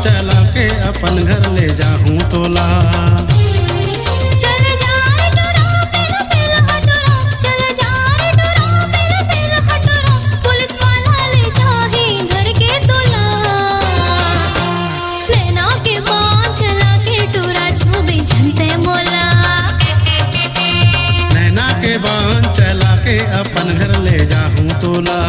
चला के अपन घर ले जाऊं तोला। चल जा रे टोरा पेल पेल हटोरा, चल जा रे टोरा पेल पेल हटोरा, पुलिस वाला ले जाही घर के तोला। नैना के बाँध चला के टोरा छुबी झनते मोला। नैना के बाँध चला के अपन घर ले जाऊं तोला।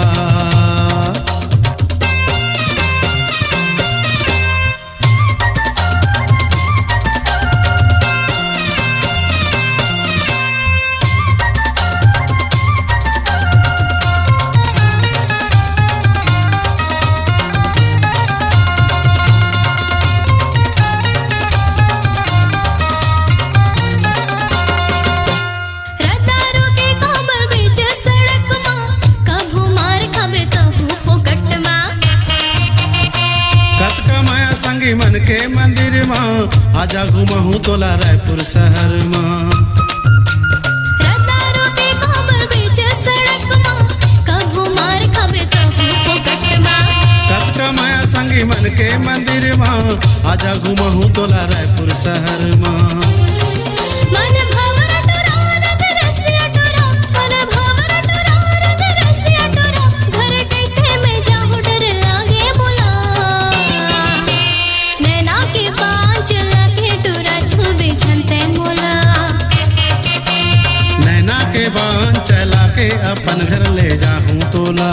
रतारो के खबर बीच सड़क मां, कभू मार खाबे तहु फोकट मां। कत का माया संगी मन के मंदिर माँ, आजा घुमहू तोला रायपुर शहर माँ। रतारो के खबर बीच सड़क मां, कभू मार खाबे तहु फोकट मां। कत का माया संगी मन के मंदिर माँ, आजा घुमहू तोला रायपुर शहर माँ। मन भवर टोरा रंग रसिया टोरा, मन भवर टोरा रंग रसिया टोरा, घर कैसे मैं जाऊं डर लागे बोला। नैना के बाँध चला के टोरा छुबी झनते मोला। नैना के बाँध चला के अपन घर ले जाऊं तोला।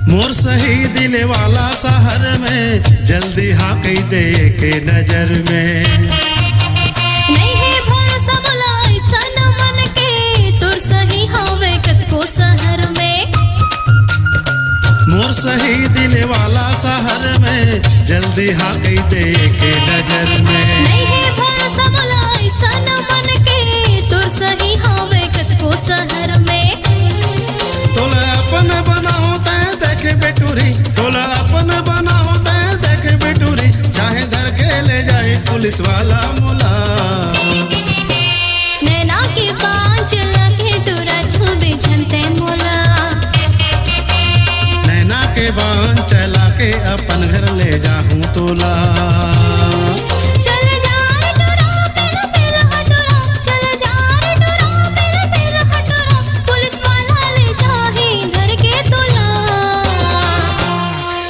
मोर सही दिल वाला शहर में, जल्दी हाँ कही दे के नजर में। नहीं है भरोसा बोला ऐसा न मन के, तोर सही हवे कत को शहर में। मोर सही दिल वाला शहर में, जल्दी हाँ कही दे के नजर में। नहीं है भरोसा बोला ऐसा न मन के, तोर सही हवे कत को शहर में। तोला अपन बनाओ तै देखे बेटूरी, तोला अपन बनाओ तै देखे बेटूरी, चाहे धर के ले जाए पुलिस वाला मुला। नैना के बाँध चला के टोरा छुबी झनते मोला। नैना के बाँध चला के अपन घर ले जाऊं तोला। चल जा रे टोरा पेल पेल हटोरा, चल जा रे टोरा पेल पेल हटोरा, पुलिस वाला ले जाही घर के तोला।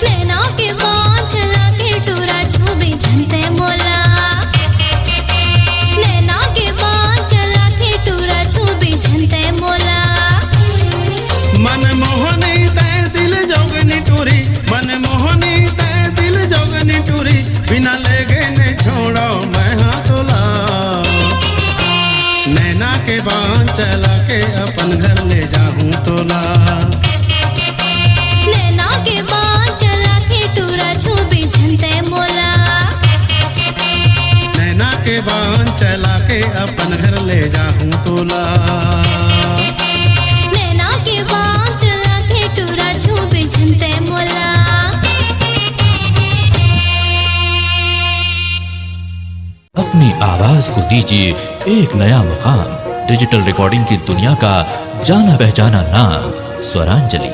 नैना के बाँध चला के टोरा छुबी झनते मोला। नैना के बाँध चला के टोरा छुबी झनते मोला। मन मोहनी तै दिल जोगनी टूरी, मन मोहनी तै दिल जोगनी टूरी, बिना ले गए ने छोड़ो मैं हाँ तोला। नैना के बाँध चला के अपन घर ले जाऊं तोला। नैना के बाँध चला के टोरा छुबी झनते मोला। नैना के बाँध चला के अपन घर ले जाऊं तोला। नैना के बाँध चला के टोरा छुबी झनते मोला। अपनी आवाज को दीजिए एक नया मुकाम। डिजिटल रिकॉर्डिंग की दुनिया का जाना पहचाना नाम स्वरांजलि,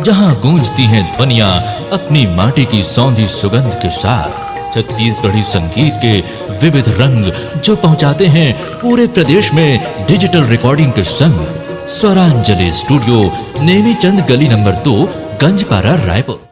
जहां गूंजती हैं ध्वनियां अपनी माटी की सौंधी सुगंध के साथ। छत्तीसगढ़ी संगीत के विविध रंग जो पहुंचाते हैं पूरे प्रदेश में डिजिटल रिकॉर्डिंग के संग। स्वरांजलि स्टूडियो, नेमीचंद गली नंबर 2, गंजपारा, रायपुर।